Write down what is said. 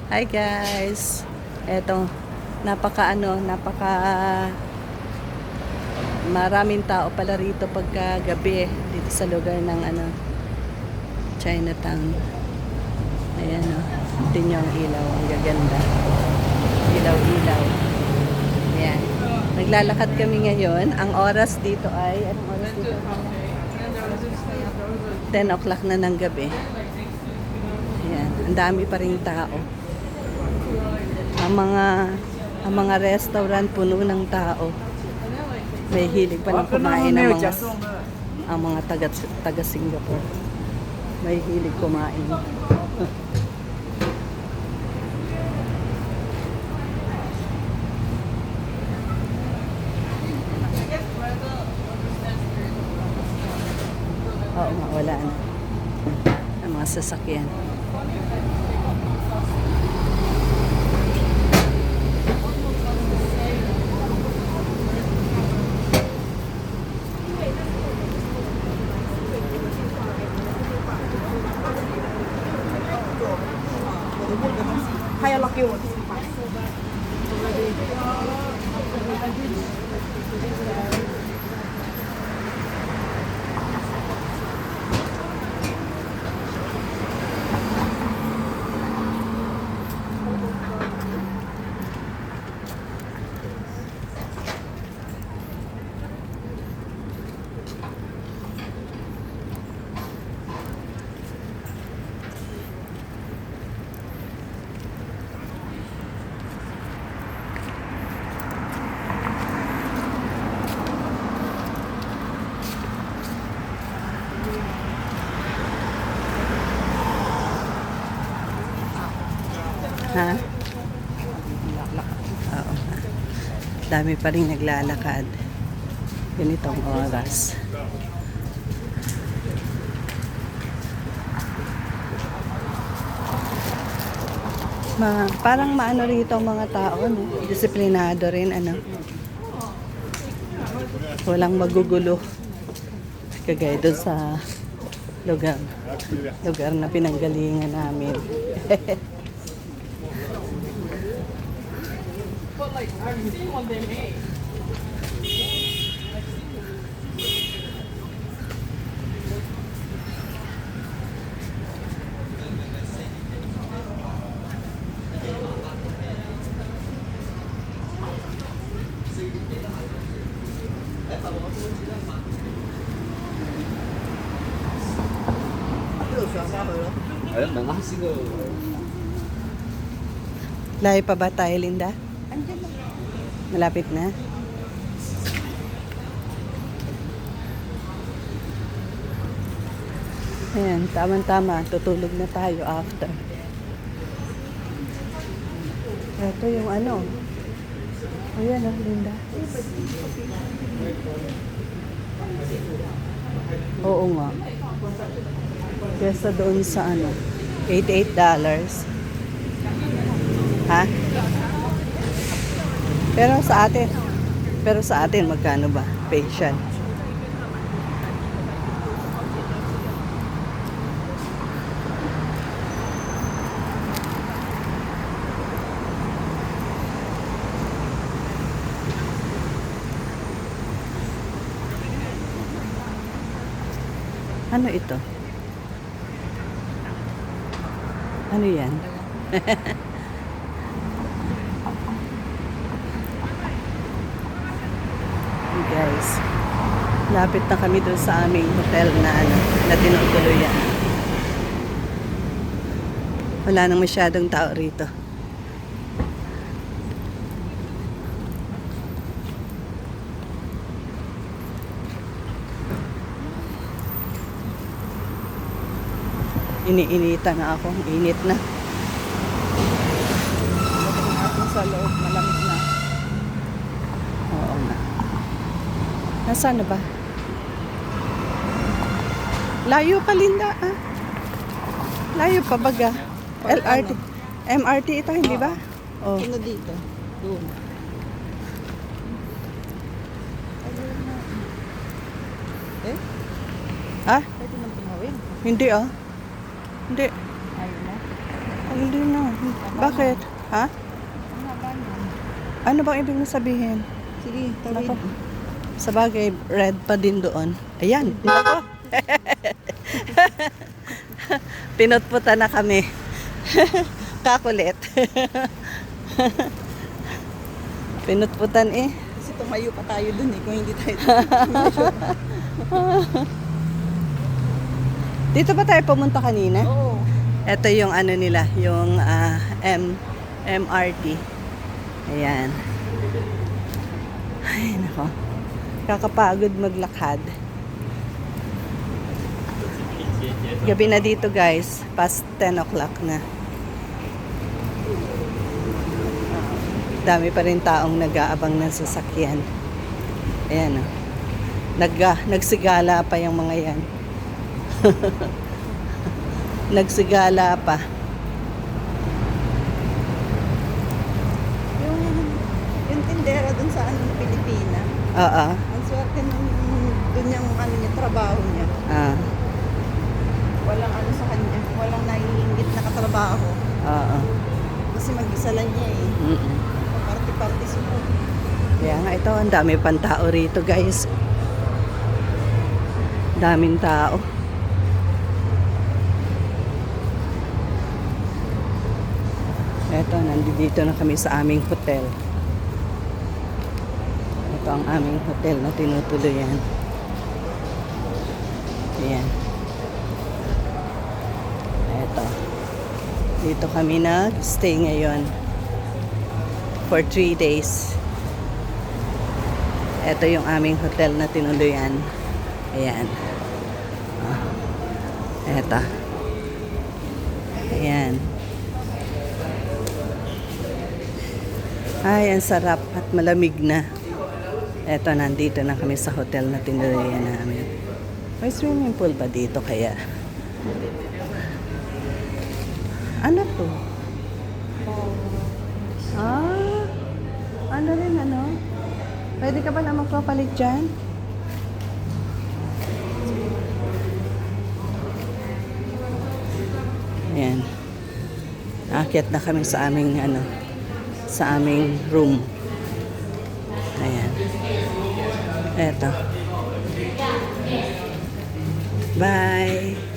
Hi guys. Eto, napaka maraming tao pala rito pagka gabi dito sa lugar ng Chinatown. Ayan o. Tingnan niyo ang ilaw, ang gaganda. Ilaw-ilaw. Ayan. Naglalakad kami ngayon. Ang oras dito ay, anong oras dito? 10 o'clock na ng gabi. Ayan. Ang dami pa ring tao. Ang mga restaurant puno ng tao. May hilig pa ng kumain ng mga taga Singapore. May hilig kumain. Oo nga, wala na. Ang mga sasakyan. Ha? Oo. Dami pa rin naglalakad. Ganitong oras. Parang maano rito ang mga tao, no? Disiplinado rin, ano? Walang magugulo. Kagaya doon sa lugar na pinanggalingan namin. Layo pa ba tayo, Linda? Malapit na? Ayan, tama-tama. Tutulog na tayo after. Ito yung ano. Ayan, Linda. Oo nga. Kesa doon sa $88. Ha? Pero sa atin magkano ba? Facial. Ano ito? Ano yan? Guys, lapit na kami doon sa aming hotel na tinutuluyan. Wala nang masyadong tao rito. Iniinita na ako. Init na. Sa loob, malamig na. Oo nga. Nasaan na ba? Layo pa, Linda, ah. Layo pa baga. LRT. MRT ito, hindi ba? Oh. Ano dito? Doon. Eh? Ha? Pwede nang tumawid. Hindi, ah. Hindi. Ayaw mo? Hindi na. Bakit? Ha? Ang haba niyan. Ano bang ibig na sabihin? Sige, tawid. Nako. Sa bagay, red pa din doon. Ayan. Nako. Pinutputan na kami. Kakulit. Pinutputan eh. Kasi tumayo pa tayo dun eh, kung hindi tayo. Dito ba tayo pumunta kanina? Oo. Ito yung ano nila, yung MRT. Ayan. Ay, nako. Kakapagod maglakad. Gabi na dito guys. Past 10 o'clock na. Dami pa rin taong nag-aabang ng sasakyan. Ayan o. Nagsigala pa yung mga yan. Nagsigala pa. Yung tindera dun sa Pilipina. Oo. Ang swerte nung dun yung trabaho niya. Ah. Walang sa kanya. Walang naiingit na katrabaho. Oo. Kasi mag-isa lang niya eh. Mm-mm. Party-party sila. Kaya nga ito, ang dami pang tao rito guys. Daming tao. Eto, nandito na kami sa aming hotel. Ito ang aming hotel na tinutuluyan. Ayan. Eto. Dito kami nag-stay ngayon. For 3 days. Ito yung aming hotel na tinuluyan. Ayan. Eto. Ayan. Ay, ang sarap at malamig na. Eto, nandito na kami sa hotel na tinuluyan namin. May swimming pool ba dito kaya? Ano to? Ah, ano rin ano? Pwede ka ba na magpapalit dyan? Ayan. Aakyat na kami sa aming sa aming room. Ayan. Eto. Bye.